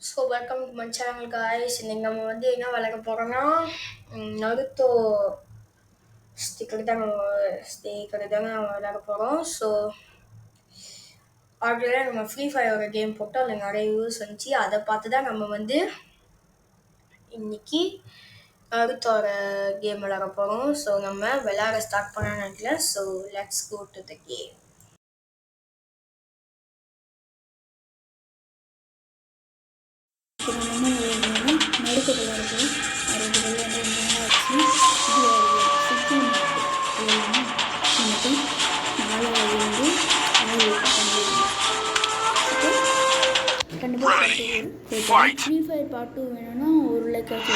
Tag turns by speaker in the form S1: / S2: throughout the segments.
S1: So welcome to my channel guys. இன்னைக்கு நம்ம வந்து என்ன விளக்க போகிறோம்னா நருத்தோ ஸ்டிக்கர் தாங்க நம்ம விளக்க போகிறோம். ஸோ ஆல்ரெடி நம்ம ஃப்ரீ ஃபயரோட கேம் போட்டு அதில் நிறைய யூஸ் வந்துச்சு. அதை பார்த்து தான் நம்ம வந்து இன்னைக்கு நருத்தோட கேம் விளையாட போகிறோம். ஸோ நம்ம விளையாட ஸ்டார்ட் பண்ண நினைக்கிறேன். So let's go to the game.
S2: நெருக்க விளையாடுறோம். ரெண்டு விளையாண்டு வச்சு இது நாலாவது வந்து கண்டிப்பாக ஃப்ரீ ஃபயர் பார்ட் 2 வேணும்னா ஒரு லைக் ஆச்சு.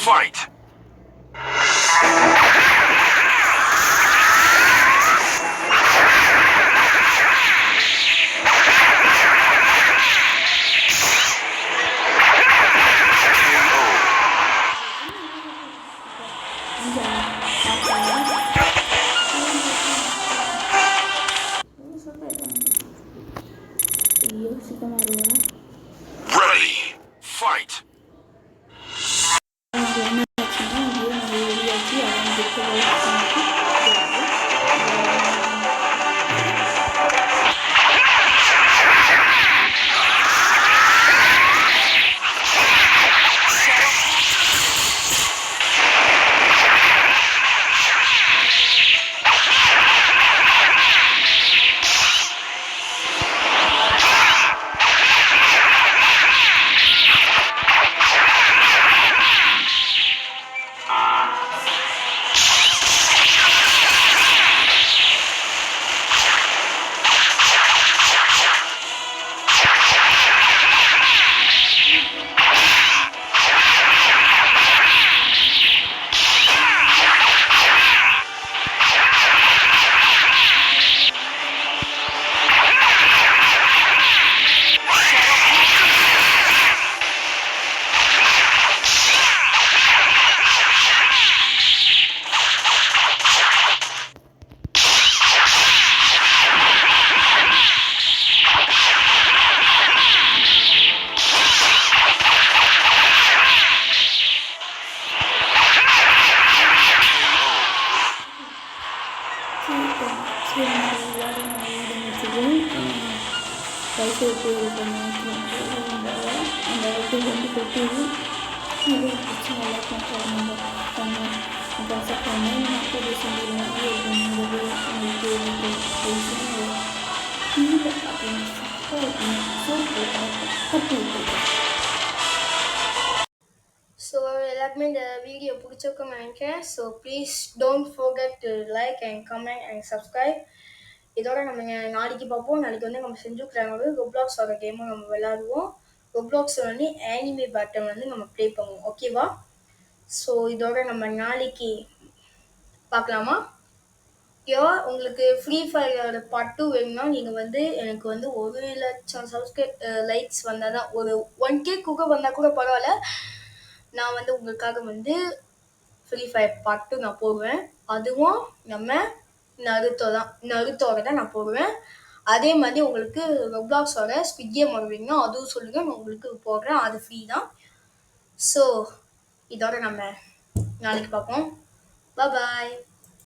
S3: Fight! Ready! Fight!
S2: பைசா போயிருக்க அந்த அளவுக்கு வந்து கொட்டிது. இது பிடிச்சி நல்லா பண்ணுறாங்க. காசை பண்ணி மக்கள் செஞ்சுருவாங்க. உங்களுக்கு கீழே அப்படின்னு
S1: ஸோ எல்லாருக்குமே இந்த வீடியோ பிடிச்சிருக்குன்னு நினைக்கிறேன். So please don't forget to like and comment and subscribe. இதோட நம்ம நாளைக்கு பார்ப்போம். நாளைக்கு வந்து நம்ம செஞ்சுக்கிறாங்க ரொப்ளாக்ஸோட கேமும் நம்ம விளையாடுவோம். ரொப்ளாக்ஸ் வந்து ஆனிமே பேட்டன் வந்து நம்ம ப்ளே பண்ணுவோம். ஓகேவா? ஸோ இதோட நம்ம நாளைக்கு பார்க்கலாமா? ஓகேவா? உங்களுக்கு ஃப்ரீ ஃபயரோட பார்ட் 2 வேணும்னா நீங்கள் வந்து எனக்கு வந்து 1,00,000 லைக்ஸ் வந்தால் தான், ஒரு 1K கூட வந்தால் கூட பரவாயில்ல, நான் வந்து உங்களுக்காக வந்து ஃப்ரீ ஃபயர் பார்ட் 2 நான் போடுவேன். அதுவும் நம்ம நருத்தோட தான் நான் போடுவேன். அதே மாதிரி உங்களுக்கு ரொப்ளாக்ஸோட ஸ்குவிட் கேம் வருவீங்கன்னா அதுவும் சொல்லுங்கள், நான் உங்களுக்கு போடுறேன். அது ஃப்ரீ தான். ஸோ இதோட நம்ம நாளைக்கு பார்ப்போம். பாய்.